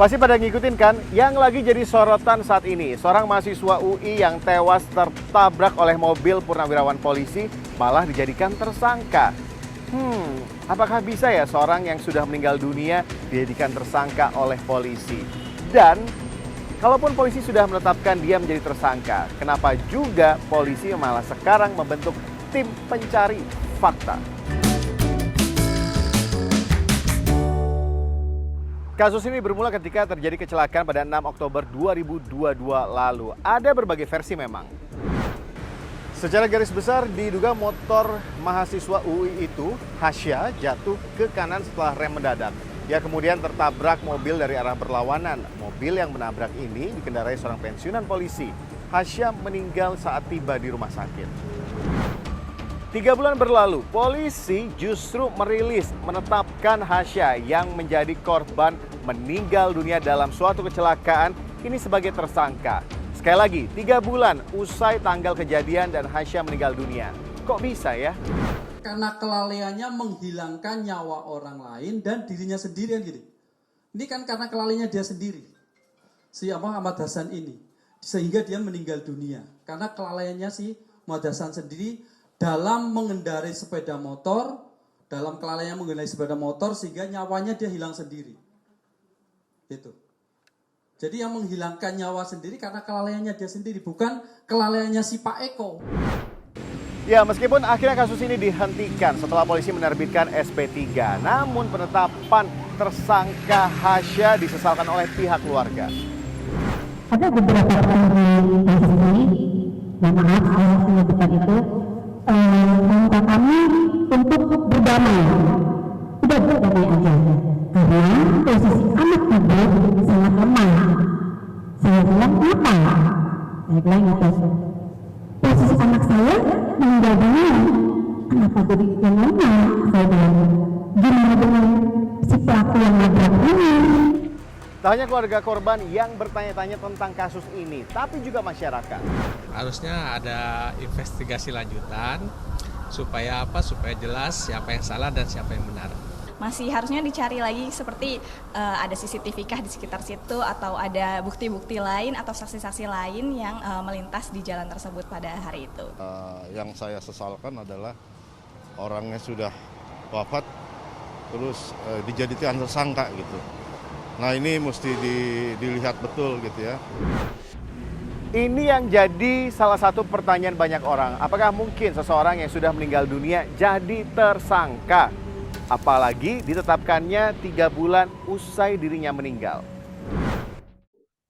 Pasti pada ngikutin kan? Yang lagi jadi sorotan saat ini, seorang mahasiswa UI yang tewas tertabrak oleh mobil purnawirawan polisi malah dijadikan tersangka. Apakah bisa ya seorang yang sudah meninggal dunia dijadikan tersangka oleh polisi? Dan kalaupun polisi sudah menetapkan dia menjadi tersangka, kenapa juga polisi malah sekarang membentuk tim pencari fakta? Kasus ini bermula ketika terjadi kecelakaan pada 6 Oktober 2022 lalu. Ada berbagai versi memang. Secara garis besar diduga motor mahasiswa UI itu, Hasya, jatuh ke kanan setelah rem mendadak. Ia kemudian tertabrak mobil dari arah berlawanan. Mobil yang menabrak ini dikendarai seorang pensiunan polisi. Hasya meninggal saat tiba di rumah sakit. 3 bulan berlalu, polisi justru menetapkan Hasya yang menjadi korban meninggal dunia dalam suatu kecelakaan ini sebagai tersangka. Sekali lagi, 3 bulan usai tanggal kejadian dan Hasya meninggal dunia. Kok bisa ya? Karena kelalaiannya menghilangkan nyawa orang lain dan dirinya sendiri kan gitu. Ini kan karena kelalaiannya dia sendiri. Si Muhammad Hasan ini. Sehingga dia meninggal dunia. Karena kelalaiannya si Muhammad Hasan sendiri dalam mengendarai sepeda motor, dalam kelalaian mengendarai sepeda motor sehingga nyawanya dia hilang sendiri. Itu. Jadi yang menghilangkan nyawa sendiri karena kelalaiannya dia sendiri, bukan kelalaiannya si Pak Eko. Ya, meskipun akhirnya kasus ini dihentikan setelah polisi menerbitkan SP3, namun penetapan tersangka Hasya disesalkan oleh pihak keluarga. Ada beberapa orang di kasus ini, yang maaf saya harus menyebutkan itu, meminta kami untuk berdamai. Tidak berdamai aja, karena posisi anak ibu sangat lemah. Saya bilang kenapa? Saya bilang itu. Posisi anak saya meninggal dunia. Kenapa jadi yang lemah? Saya bilang. Gimana dengan si pelaku yang nabrak ini? Tak hanya keluarga korban yang bertanya-tanya tentang kasus ini, tapi juga masyarakat. Harusnya ada investigasi lanjutan supaya supaya jelas siapa yang salah dan siapa yang benar. Masih harusnya dicari lagi seperti ada CCTV kah di sekitar situ atau ada bukti-bukti lain atau saksi-saksi lain yang melintas di jalan tersebut pada hari itu. Yang saya sesalkan adalah orangnya sudah wafat terus dijadikan tersangka gitu. Nah ini mesti dilihat betul gitu ya. Ini yang jadi salah satu pertanyaan banyak orang. Apakah mungkin seseorang yang sudah meninggal dunia jadi tersangka? Apalagi ditetapkannya 3 bulan usai dirinya meninggal.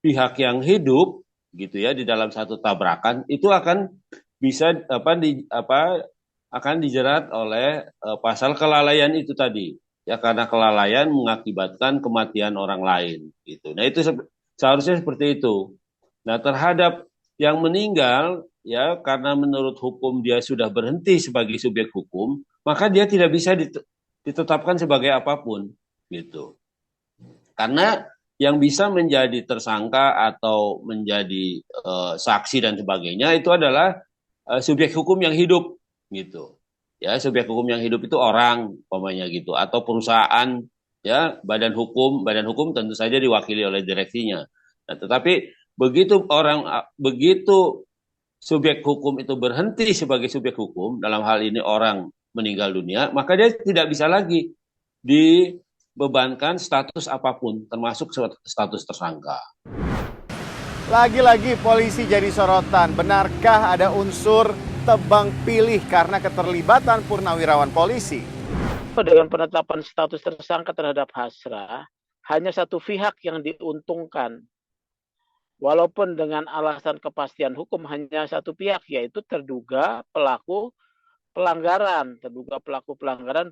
Pihak yang hidup gitu ya di dalam satu tabrakan itu akan bisa akan dijerat oleh pasal kelalaian itu tadi. Ya karena kelalaian mengakibatkan kematian orang lain gitu. Nah itu seharusnya seperti itu. Nah terhadap yang meninggal ya karena menurut hukum dia sudah berhenti sebagai subjek hukum, maka dia tidak bisa ditetapkan sebagai apapun gitu. Karena yang bisa menjadi tersangka atau menjadi saksi dan sebagainya itu adalah subjek hukum yang hidup gitu. Ya, subjek hukum yang hidup itu orang, umpamanya gitu, atau perusahaan, ya, badan hukum tentu saja diwakili oleh direksinya. Nah, tetapi begitu subjek hukum itu berhenti sebagai subjek hukum, dalam hal ini orang meninggal dunia, maka dia tidak bisa lagi dibebankan status apapun, termasuk status tersangka. Lagi-lagi polisi jadi sorotan. Benarkah ada unsur tebang pilih karena keterlibatan purnawirawan polisi? Dengan penetapan status tersangka terhadap Hasra, hanya satu pihak yang diuntungkan. Walaupun dengan alasan kepastian hukum hanya satu pihak, yaitu terduga pelaku pelanggaran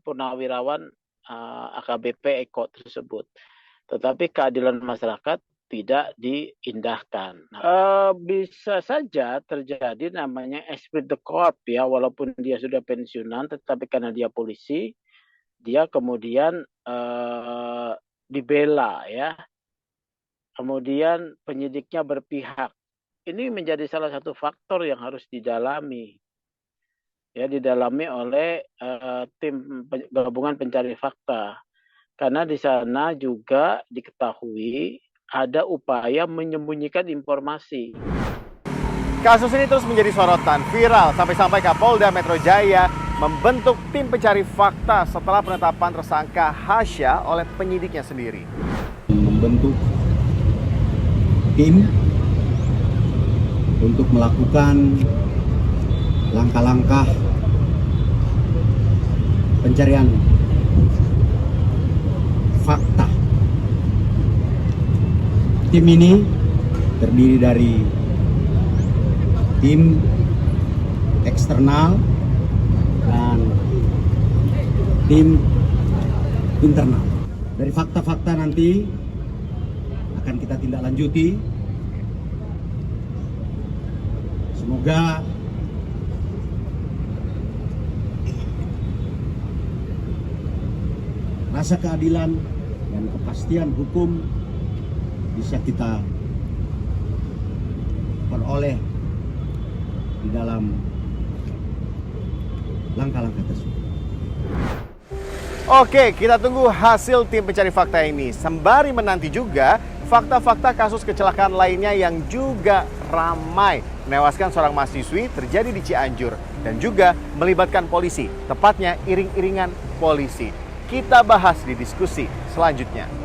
purnawirawan AKBP Eko tersebut. Tetapi keadilan masyarakat tidak diindahkan. Bisa saja terjadi namanya esprit de corps ya, walaupun dia sudah pensiunan, tetapi karena dia polisi, dia kemudian dibela ya. Kemudian penyidiknya berpihak. Ini menjadi salah satu faktor yang harus didalami. Ya, didalami oleh tim gabungan pencari fakta. Karena di sana juga diketahui ada upaya menyembunyikan informasi. Kasus ini terus menjadi sorotan viral sampai-sampai Kapolda Metro Jaya membentuk tim pencari fakta setelah penetapan tersangka Hasya oleh penyidiknya sendiri. Membentuk tim untuk melakukan langkah-langkah pencarian fakta. Tim ini terdiri dari tim eksternal dan tim internal. Dari fakta-fakta nanti akan kita tindak lanjuti. Semoga rasa keadilan dan kepastian hukum bisa kita peroleh di dalam langkah-langkah tersebut. Oke, kita tunggu hasil tim pencari fakta ini. Sembari menanti juga fakta-fakta kasus kecelakaan lainnya yang juga ramai. Menewaskan seorang mahasiswi terjadi di Cianjur dan juga melibatkan polisi, tepatnya iring-iringan polisi. Kita bahas di diskusi selanjutnya.